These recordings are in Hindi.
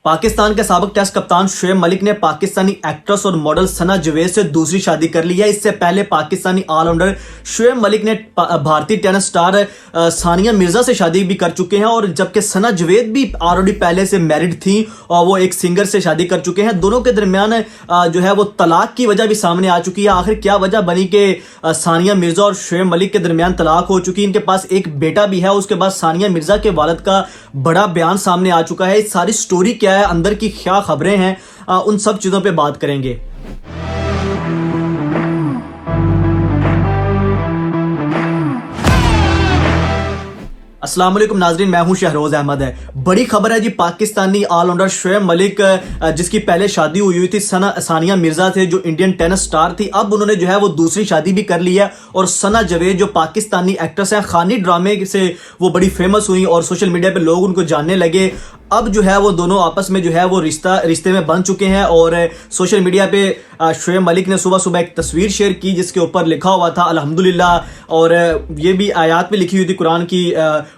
पाकिस्तान के साबिक टेस्ट कप्तान शोएब मलिक ने पाकिस्तानी एक्ट्रेस और मॉडल सना जवेद से दूसरी शादी कर ली है। इससे पहले पाकिस्तानी ऑलराउंडर शोएब मलिक ने भारतीय टेनिस स्टार सानिया मिर्जा से शादी भी कर चुके हैं, और जबकि सना जवेद भी ऑलरेडी पहले से मैरिड थी और वो एक सिंगर से शादी कर चुके हैं। दोनों के दरमियान जो है वो तलाक की वजह भी सामने आ चुकी है। आखिर क्या वजह बनी कि सानिया मिर्जा और शोएब मलिक के दरमियान तलाक हो चुकी है? इनके पास एक बेटा भी है। उसके बाद सानिया मिर्जा के वालिद का बड़ा बयान सामने आ चुका है। इस सारी स्टोरी क्या है, अंदर की क्या खबरें हैं, उन सब चीजों पे बात करेंगे। अस्सलाम वालेकुम नाजरीन, मैं हूं शहरोज अहमद। है बड़ी खबर है जी, पाकिस्तानी ऑलराउंडर शोएब मलिक जिसकी पहले शादी हुई थी सानिया मिर्जा थे जो इंडियन टेनिस स्टार थी, अब उन्होंने जो है वो दूसरी शादी भी कर ली है। और सना जवेद जो पाकिस्तानी एक्ट्रेस है, खानी ड्रामे से वो बड़ी फेमस हुई और सोशल मीडिया पे लोग उनको जानने लगे। अब जो है वो दोनों आपस में जो है वो रिश्ते में बन चुके हैं। और सोशल मीडिया पे शोएब मलिक ने सुबह सुबह एक तस्वीर शेयर की जिसके ऊपर लिखा हुआ था अल्हम्दुलिल्लाह, और ये भी आयत पे लिखी हुई थी कुरान की,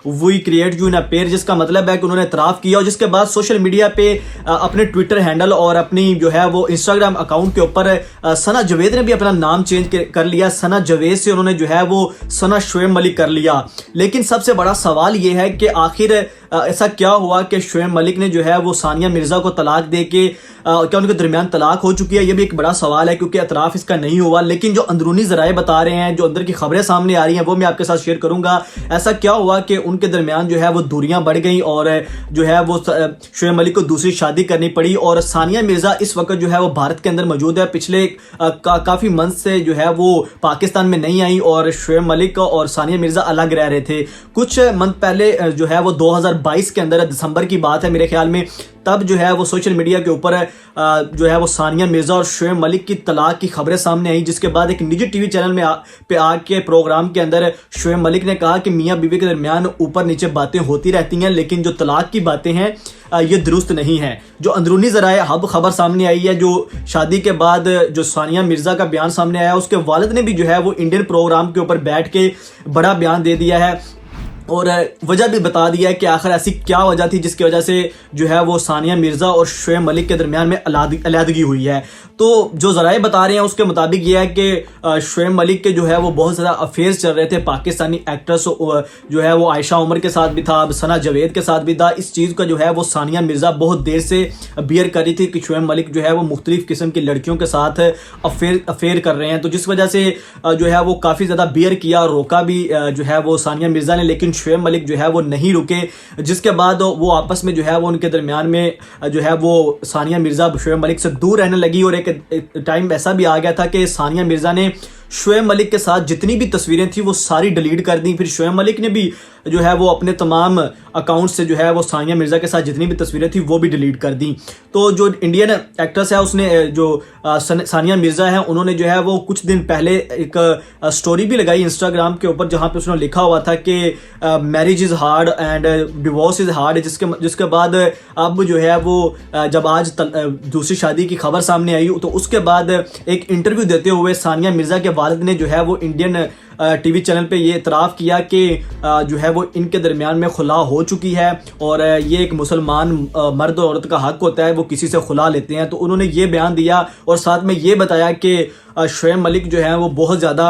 we create you in a pair, जिसका मतलब है कि उन्होंने इतराफ़ किया। और जिसके बाद सोशल मीडिया पे अपने ट्विटर हैंडल और अपनी जो है वो इंस्टाग्राम अकाउंट के ऊपर सना जवेद ने भी अपना नाम चेंज कर लिया। सना जवेद से उन्होंने जो है वो सना शोएब मलिक कर लिया। लेकिन सबसे बड़ा सवाल ये है कि आखिर ऐसा क्या हुआ कि शोएब मलिक ने जो है वो सानिया मिर्जा को तलाक दे के क्या उनके दरमियान तलाक हो चुकी है? ये भी एक बड़ा सवाल है क्योंकि एतराफ़ इसका नहीं हुआ। लेकिन जो अंदरूनी ज़राए बता रहे हैं, जो अंदर की खबरें सामने आ रही हैं, वो मैं आपके साथ शेयर करूंगा। ऐसा क्या हुआ कि उनके दरमियान जो है वो दूरियां बढ़ गई और जो है वो शोएब मलिक को दूसरी शादी करनी पड़ी। और सानिया मिर्जा इस वक्त जो है वो भारत के अंदर मौजूद है। पिछले काफ़ी मंथ से जो है वो पाकिस्तान में नहीं आई और शोएब मलिक और सानिया मिर्जा अलग रह रहे थे। कुछ मंथ पहले जो है वो 2022 के अंदर, दिसंबर की बात है मेरे ख्याल में, तब जो है वो सोशल मीडिया के ऊपर जो है वो सानिया मिर्जा और शोएब मलिक की तलाक की खबरें सामने आई। जिसके बाद एक निजी टीवी चैनल में पे आके प्रोग्राम के अंदर शोएब मलिक ने कहा कि मियां बीवी के दरमियान ऊपर नीचे बातें होती रहती हैं, लेकिन जो तलाक की बातें हैं ये दुरुस्त नहीं है। जो अंदरूनी ज़राए अब खबर सामने आई है, जो शादी के बाद जो सानिया मिर्जा का बयान सामने आया, उसके वालिद ने भी जो है वो इंडियन प्रोग्राम के ऊपर बैठ के बड़ा बयान दे दिया है और वजह भी बता दिया है कि आखिर ऐसी क्या वजह थी जिसकी वजह से जो है वो सानिया मिर्जा और शोएब मलिक के दरमियान में अलहदगी हुई है। तो जो ज़राए बता रहे हैं उसके मुताबिक ये है कि शोएब मलिक के जो है वो बहुत ज़्यादा अफेयर्स चल रहे थे। पाकिस्तानी एक्ट्रेस जो है वो आयशा उमर के साथ भी था, सना जवेद के साथ भी था। इस चीज़ का जो है वो सानिया मिर्जा बहुत देर से बियर कर रही थी कि शोएब मलिक जो है वो मुख्तलिफ किस्म की लड़कियों के साथ अफेयर कर रहे हैं। तो जिस वजह से जो है वो काफ़ी ज़्यादा बियर किया और रोका भी जो है वो सानिया मिर्जा ने, लेकिन शोएब मलिक जो है वो नहीं रुके। जिसके बाद वो आपस में जो है वो उनके दरमियान में जो है वो सानिया मिर्जा शोएब मलिक से दूर रहने लगी। और एक टाइम ऐसा भी आ गया था कि सानिया मिर्जा ने शोएब मलिक के साथ जितनी भी तस्वीरें थी वो सारी डिलीट कर दी। फिर शोएब मलिक ने भी जो है वो अपने तमाम अकाउंट से जो है वो सानिया मिर्जा के साथ जितनी भी तस्वीरें थी वो भी डिलीट कर दी। तो जो इंडियन एक्ट्रेस है उसने जो सानिया मिर्जा है, उन्होंने जो है वो कुछ दिन पहले एक स्टोरी भी लगाई इंस्टाग्राम के ऊपर जहाँ पे उसने लिखा हुआ था कि marriage is hard and divorce is hard. जिसके बाद अब जो है वो जब आज दूसरी शादी की खबर सामने आई तो उसके बाद एक इंटरव्यू देते हुए सानिया मिर्जा के वालिद ने जो है वो इंडियन टीवी चैनल पे ये इतराफ़ किया कि जो है वो इनके दरमियान में खुला हो चुकी है और ये एक मुसलमान मर्द और औरत का हक होता है वो किसी से खुला लेते हैं। तो उन्होंने ये बयान दिया और साथ में ये बताया कि शोएब मलिक जो है वो बहुत ज़्यादा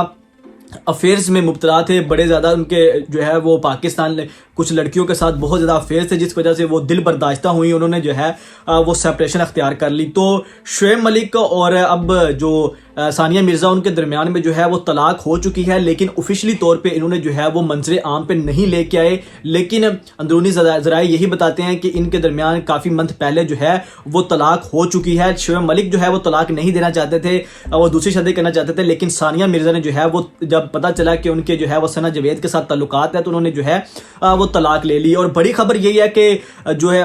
अफेयर्स में मुब्तला थे, बड़े ज़्यादा उनके जो है वो पाकिस्तान कुछ लड़कियों के साथ बहुत ज़्यादा अफेयर्स थे, जिस वजह से वो दिल बर्दाश्ता हुई, उन्होंने जो है वो सेपरेशन अख्तियार कर ली। तो शोएब मलिक और अब जो सानिया मिर्जा उनके दरमियान में जो है वो तलाक हो चुकी है, लेकिन ऑफिशियली तौर पे इन्होंने जो है वो मंजर आम पे नहीं लेके आए। लेकिन अंदरूनी ज़राए यही बताते हैं कि इनके दरमियान काफ़ी मंथ पहले जो है वो तलाक हो चुकी है। शोएब मलिक जो है वो तलाक नहीं देना चाहते थे, वो दूसरी शादी करना चाहते थे, लेकिन सानिया मिर्जा ने जो है वो जब पता चला कि उनके जो है वो सना जवेद के साथ ताल्लुकात है तो उन्होंने जो है वो तलाक ले ली। और बड़ी खबर यही है कि जो है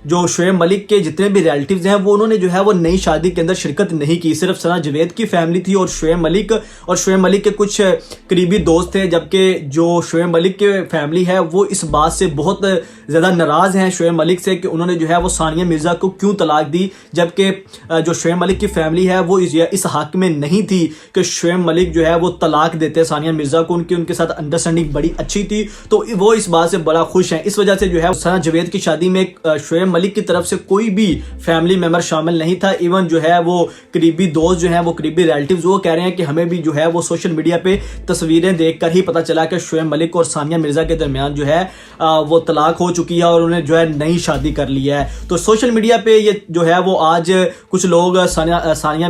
जो शोएब मलिक के जितने भी रिलेटिव्स हैं वो उन्होंने जो है वो नई शादी के अंदर शिरकत नहीं की। सिर्फ सना जवेद की फैमिली थी और शोएब मलिक के कुछ करीबी दोस्त थे, जबकि जो शोएब मलिक के फैमिली है वो इस बात से बहुत ज़्यादा नाराज़ हैं शोएब मलिक से कि उन्होंने जो है वो सानिया मिर्जा को क्यों तलाक दी, जबकि जो शोएब मलिक की फैमिली है वो इस हक में नहीं थी कि शोएब मलिक जो है वो तलाक देते सानिया मिर्जा को, उनके साथ अंडरस्टैंडिंग बड़ी अच्छी थी, तो वो इस बात से बड़ा खुश हैं। इस वजह से जो है सना जावेद की शादी में शोएब मलिक की तरफ से कोई भी फैमिली मेंबर शामिल नहीं था। इवन जो है वो करीबी दोस्त जो है, वो करीबी रिलेटिव्स, वो कह रहे हैं कि हमें भी जो है वो सोशल मीडिया पे तस्वीरें देखकर ही पता चला कि शोएब मलिक और सानिया मिर्जा के दरमियान जो है वो तलाक हो चुकी है और उन्हें जो है नई शादी कर ली है। तो सोशल मीडिया पे ये जो है वो आज कुछ लोग सानिया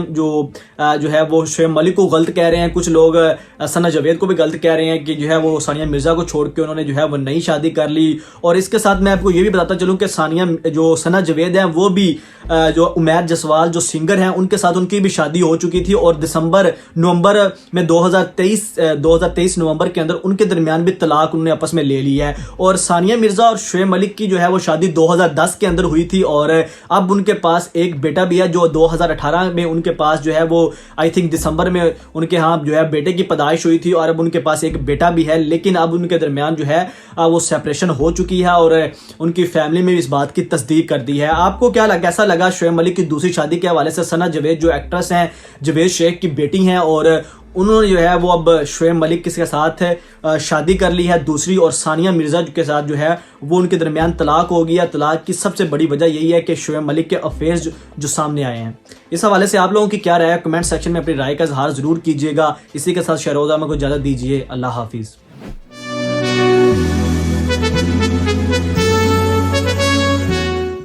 जो है वो शोएब मलिक को गलत कह रहे हैं, कुछ लोग सना जावेद को भी गलत कह रहे हैं कि जो है वो सानिया मिर्जा को छोड़ के उन्होंने जो है वो नई शादी कर ली। और इसके साथ मैं आपको ये भी बताता चलूं कि सना जावेद हैं वो भी जो उमैर जसवाल जो सिंगर हैं उनके साथ उनकी भी शादी हो चुकी थी और नवंबर में 2023 नवंबर के अंदर उनके दरमियान भी तलाक उन्होंने आपस में ले लिया है। और सानिया मिर्जा और शोएब मलिक की जो है वो शादी 2010 के अंदर हुई थी और अब उनके पास एक बेटा भी है जो 2018 में उनके पास जो है वो आई थिंक दिसंबर में उनके यहाँ जो है बेटे की पैदाइश हुई थी और अब उनके पास एक बेटा भी है। लेकिन अब उनके दरमियान जो है वो सेपरेशन हो चुकी है और उनकी फैमिली में इस बात की तस्दीक कर दी है। आपको कैसा लगा शोएब मलिक की दूसरी शादी के हवाले से? सना जावेद जो एक्ट्रेस हैं, जावेद शेख की बेटी हैं और उन्होंने जो है वो अब शोएब मलिक के साथ शादी कर ली है दूसरी, और सानिया मिर्जा के साथ जो है वो उनके दरमियान तलाक हो गया। तलाक की सबसे बड़ी वजह यही है कि शोएब मलिक के अफेयर्स जो सामने आए हैं। इस हवाले से आप लोगों की क्या राय है? कमेंट सेक्शन में अपनी राय का इजहार जरूर कीजिएगा। इसी के साथ शहरोज़ अहमद को इजाज़त दीजिए। अल्लाह हाफिज़।